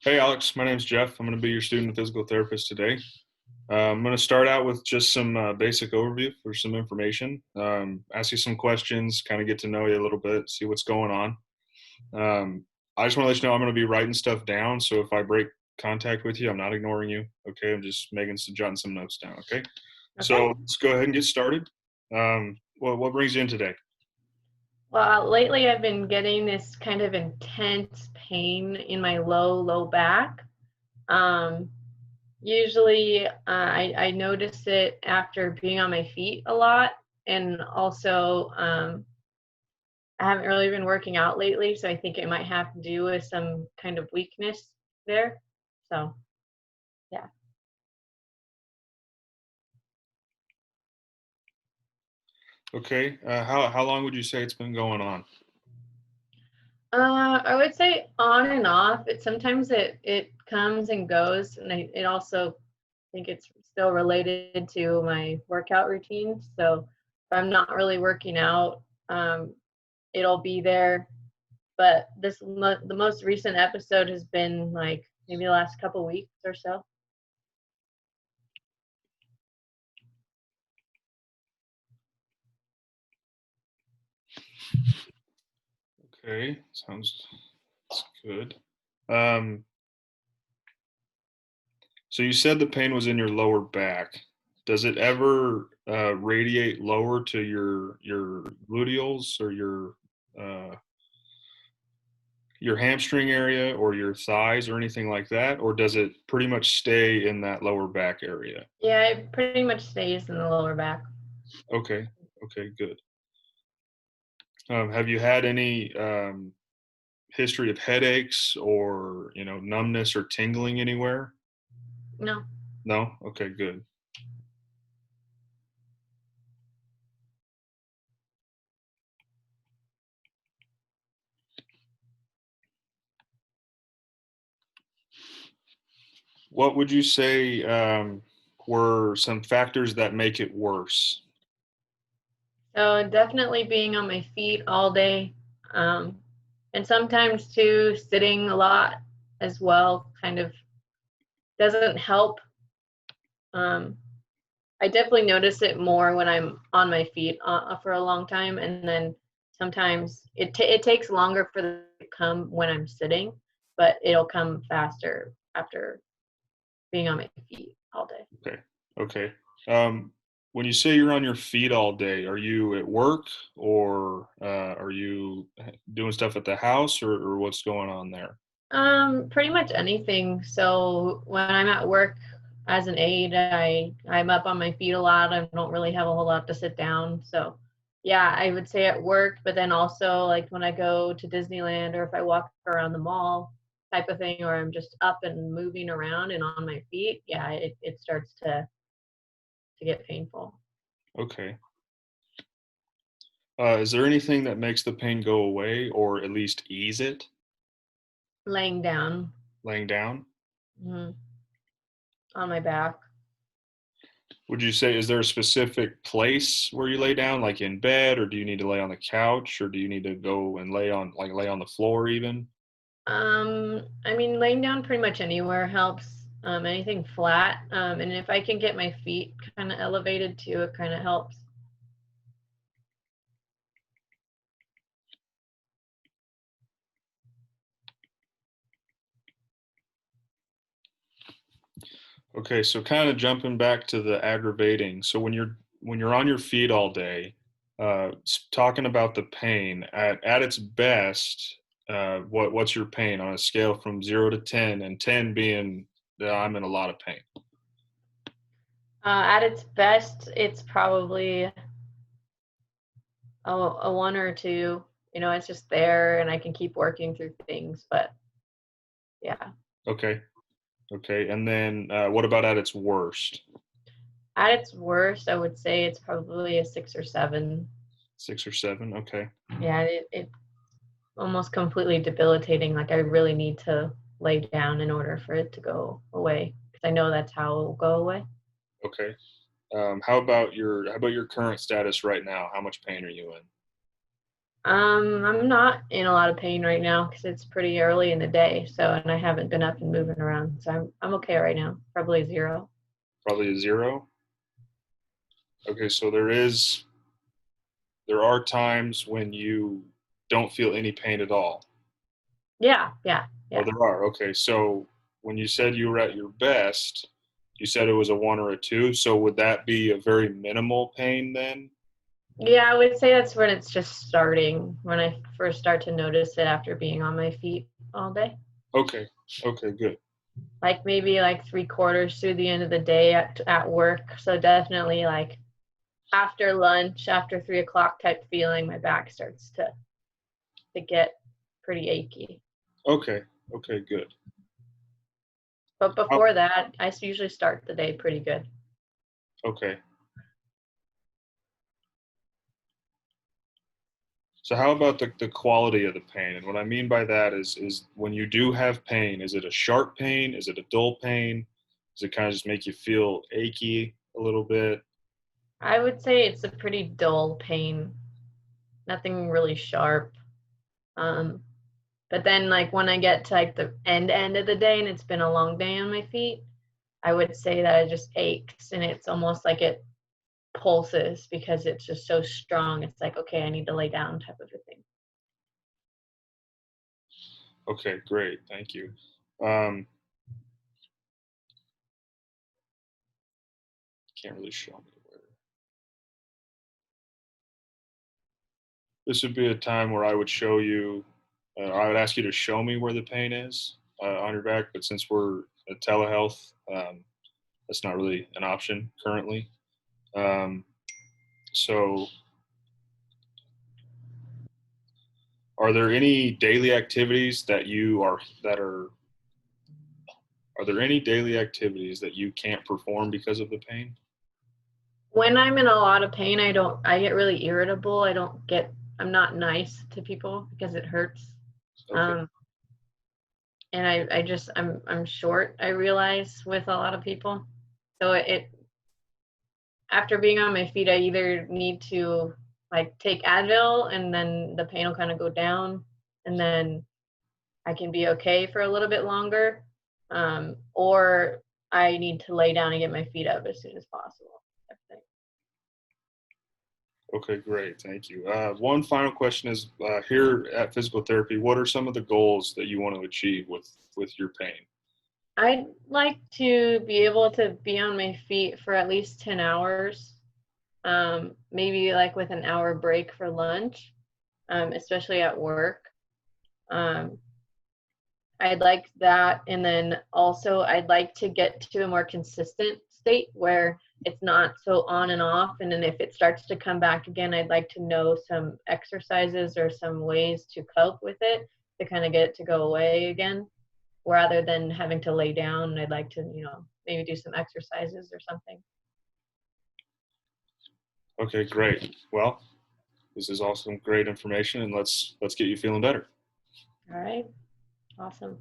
Hey Alex, my name's Jeff. I'm going to be your student physical therapist today. I'm going to start out with just some basic overview for some information, ask you some questions, kind of get to know you a little bit, see what's going on. Um, I just want to let you know I'm going to be writing stuff down, so if I break contact with you, I'm not ignoring you. Okay, I'm just jotting some notes down. Okay, Okay. so let's go ahead and get started. What brings you in today? Well, lately I've been getting this kind of intense pain in my low back. Um, Usually I notice it after being on my feet a lot. And also, I haven't really been working out lately, so I think it might have to do with some kind of weakness there. So, yeah. Okay, how long would you say it's been going on? I would say on and off. It comes and goes, and it also think it's still related to my workout routine. So if I'm not really working out, um, it'll be there. But the most recent episode has been like maybe the last couple weeks or so. Okay, that's good. Um, So you said the pain was in your lower back. Does it ever radiate lower to your gluteals or uh, your hamstring area or your thighs or anything like that, or does it pretty much stay in that lower back area? Yeah, it pretty much stays in the lower back. Okay, okay, good. Have you had any history of headaches or numbness or tingling anywhere? No. No. Okay, good. What would you say were some factors that make it worse? So definitely being on my feet all day, um, and sometimes too sitting a lot as well. Kind of doesn't help. Um, I definitely notice it more when I'm on my feet for a long time, and then sometimes it takes longer for it to come when I'm sitting, but it'll come faster after being on my feet all day. Okay. Okay. Um, when you say you're on your feet all day, are you at work or are you doing stuff at the house or what's going on there? Pretty much anything. So when I'm at work as an aide, I'm up on my feet a lot. I don't really have a whole lot to sit down. So yeah, I would say at work, but then also like when I go to Disneyland or if I walk around the mall type of thing, or I'm just up and moving around and on my feet, yeah, it starts to get painful. Okay. Is there anything that makes the pain go away or at least ease it? Laying down, Laying down? mhm, on my back. Would you say, is there a specific place where you lay down, like in bed, or do you need to lay on the couch, or do you need to go and lay on the floor even? I mean, laying down pretty much anywhere helps. Anything flat. And if I can get my feet kind of elevated too, it kind of helps. Okay, so kind of jumping back to the aggravating. So when you're on your feet all day, talking about the pain at its best, what's your pain on a scale from 0 to 10, and 10 being I'm in a lot of pain. At its best, it's probably a one or a two. You know, it's just there, and I can keep working through things. But yeah, Okay, okay, and then what about at its worst? at its worst, I would say it's probably a 6 or 7. 6 or 7. Okay, Yeah, it almost completely debilitating. Like I really need to lay down in order for it to go away because I know that's how it will go away. okay. How about your current status right now? How much pain are you in? I'm not in a lot of pain right now because it's pretty early in the day. So, and I haven't been up and moving around. So I'm okay right now. Probably 0. Probably a 0. Okay, so there are times when you don't feel any pain at all. Yeah, yeah, Oh, yeah. there are. Okay, so when you said you were at your best, you said it was a 1 or a 2. So would that be a very minimal pain then? Yeah, I would say that's when it's just starting, when I first start to notice it after being on my feet all day. Okay. Okay, good. Like maybe like 3/4 through the end of the day at work. So definitely like after lunch, after 3 o'clock type feeling, my back starts to get pretty achy. Okay. Okay, good. But How, before that, I usually start the day pretty good. okay. So how about the quality of the pain? And what I mean by that is when you do have pain, is it a sharp pain? Is it a dull pain? Does it kind of just make you feel achy a little bit? I would say it's a pretty dull pain, nothing really sharp. Um, but then like when I get to like the end of the day and it's been a long day on my feet, I would say that it just aches and it's almost like it pulses because it's just so strong. It's like, okay, I need to lay down type of a thing. Okay, great. Thank you. Um, can't really show me where. This would be a time where I would show you, I would ask you to show me where the pain is on your back. But since we're at telehealth, that's not really an option currently. Um, so, are there any daily activities are there any daily activities that you can't perform because of the pain? When I'm in a lot of pain, I get really irritable. I'm not nice to people because it hurts. Okay. Um, and I'm short, I realize, with a lot of people. So after being on my feet, I either need to like take Advil and then the pain will kind of go down and then I can be okay for a little bit longer. Or I need to lay down and get my feet up as soon as possible. Type thing. Okay, great. Thank you. One final question is here at physical therapy, what are some of the goals that you want to achieve with your pain? I'd like to be able to be on my feet for at least 10 hours, maybe like with an hour break for lunch, especially at work. Um, I'd like that. And then also, I'd like to get to a more consistent state where it's not so on and off. And then if it starts to come back again, I'd like to know some exercises or some ways to cope with it to kind of get it to go away again rather than having to lay down. I'd like to, maybe do some exercises or something. Okay, great. Well, this is awesome, great information, and let's get you feeling better. All right. Awesome.